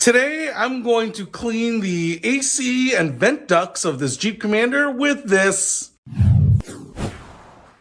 Today, I'm going to clean the AC and vent ducts of this Jeep Commander with this.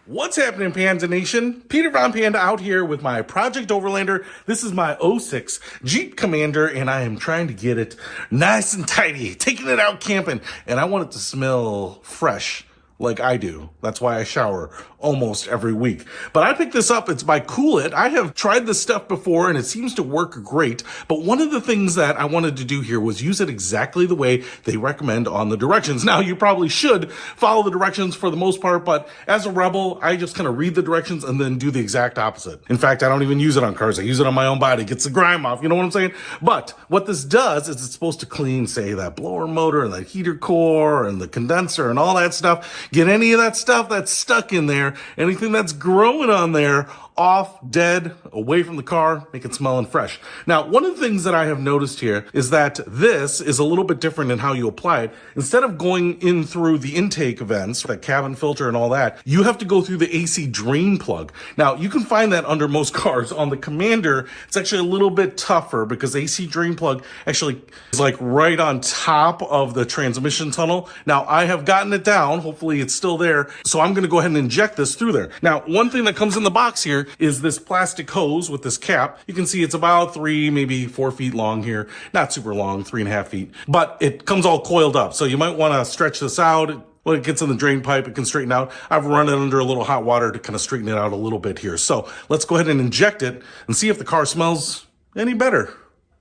What's happening, Panda Nation? Peter Von Panda out here with my Project Overlander. This is my '06 Jeep Commander, and I am trying to get it nice and tidy, taking it out camping, and I want it to smell fresh. Like I do. That's why I shower almost every week. But I picked this up. It's by Kool-It. I have tried this stuff before and it seems to work great. But one of the things that I wanted to do here was use it exactly the way they recommend on the directions. Now, you probably should follow the directions for the most part, but as a rebel, I just kind of read the directions and then do the exact opposite. In fact, I don't even use it on cars. I use it on my own body. It gets the grime off. You know what I'm saying? But what this does is it's supposed to clean, say, that blower motor and that heater core and the condenser and all that stuff. Get any of that stuff that's stuck in there, anything that's growing on there, off, dead, away from the car, make it smelling fresh. Now, one of the things that I have noticed here is that this is a little bit different in how you apply it. Instead of going in through the intake vents, that cabin filter and all that, you have to go through the AC drain plug. Now, you can find that under most cars. On the Commander, it's actually a little bit tougher because AC drain plug actually is like right on top of the transmission tunnel. Now, I have gotten it down. Hopefully it's still there. So I'm going to go ahead and inject this through there. Now, one thing that comes in the box here is this plastic hose with this cap. You can see it's about 3, maybe 4 feet long here. Not super long, 3.5 feet, but it comes all coiled up. So you might want to stretch this out. When it gets in the drain pipe, it can straighten out. I've run it under a little hot water to kind of straighten it out a little bit here. So let's go ahead and inject it and see if the car smells any better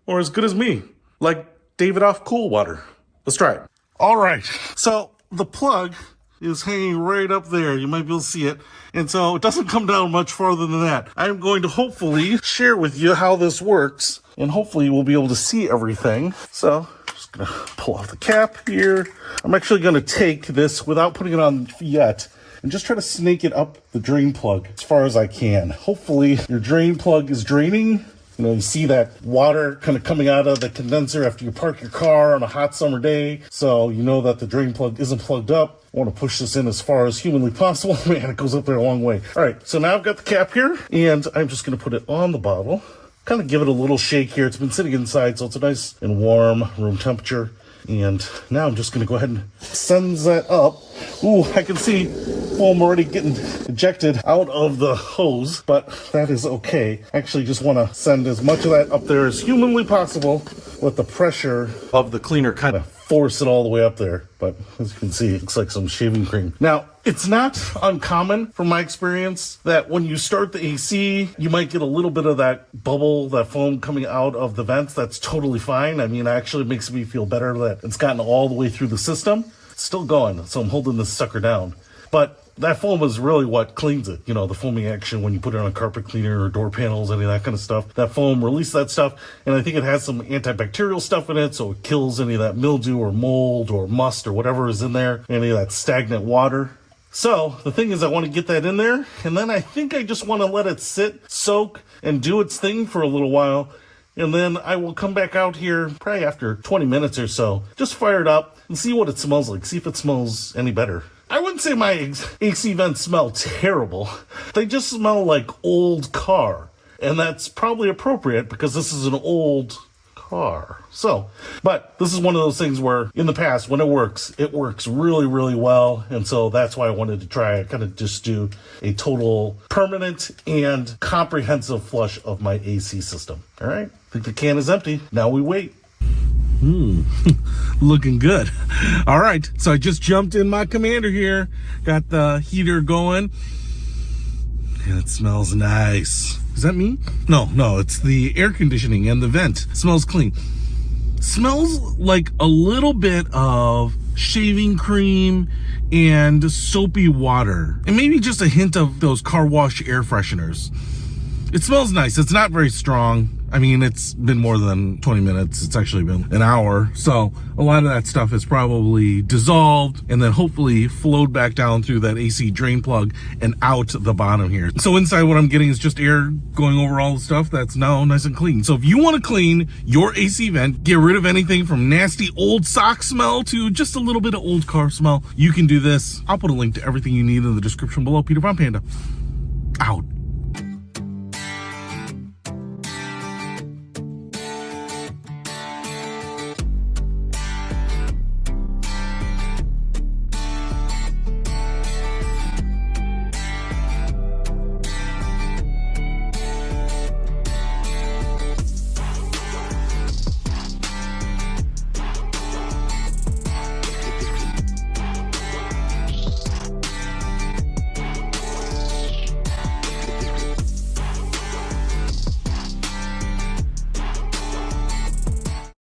or as good as me, like David off Cool Water. Let's try it. All right. So the plug is hanging right up there. You might be able to see it. And so it doesn't come down much farther than that. I'm going to hopefully share with you how this works, and hopefully we'll be able to see everything. So just gonna pull off the cap here. I'm actually gonna take this without putting it on yet and just try to snake it up the drain plug as far as I can. Hopefully your drain plug is draining. You know, you see that water kind of coming out of the condenser after you park your car on a hot summer day. So you know that the drain plug isn't plugged up. I want to push this in as far as humanly possible. Man, it goes up there a long way. All right, so now I've got the cap here, and I'm just going to put it on the bottle. Kind of give it a little shake here. It's been sitting inside, so it's a nice and warm room temperature. And now I'm just going to go ahead and send that up. Ooh, I can see foam already getting ejected out of the hose, but that is okay. I actually just want to send as much of that up there as humanly possible. Let the pressure of the cleaner kind of force it all the way up there. But as you can see, it looks like some shaving cream. Now, it's not uncommon from my experience that when you start the AC, you might get a little bit of that bubble, that foam coming out of the vents. That's totally fine. I mean, it actually makes me feel better that it's gotten all the way through the system. It's still going, so I'm holding this sucker down. But that foam is really what cleans it. You know, the foaming action when you put it on a carpet cleaner or door panels, any of that kind of stuff. That foam releases that stuff, and I think it has some antibacterial stuff in it, so it kills any of that mildew or mold or must or whatever is in there, any of that stagnant water. So the thing is, I want to get that in there, and then I think I just want to let it sit, soak, and do its thing for a little while. And then I will come back out here probably after 20 minutes or so, just fire it up and see what it smells like, see if it smells any better. I wouldn't say my AC vents smell terrible. They just smell like old car. And that's probably appropriate because this is an old car. So, but this is one of those things where in the past, when it works really, really well. And so that's why I wanted to try it, kind of just do a total permanent and comprehensive flush of my AC system. All right. I think the can is empty. Now we wait. Looking good. All right, so I just jumped in my Commander here, got the heater going, and it smells nice. Is that me? No, it's the air conditioning and the vent. Smells clean. Smells like a little bit of shaving cream and soapy water, and maybe just a hint of those car wash air fresheners. It smells nice. It's not very strong. I mean, it's been more than 20 minutes. It's actually been an hour. So a lot of that stuff is probably dissolved and then hopefully flowed back down through that AC drain plug and out the bottom here. So inside what I'm getting is just air going over all the stuff that's now nice and clean. So if you want to clean your AC vent, get rid of anything from nasty old sock smell to just a little bit of old car smell, you can do this. I'll put a link to everything you need in the description below. Peter Von Panda, out.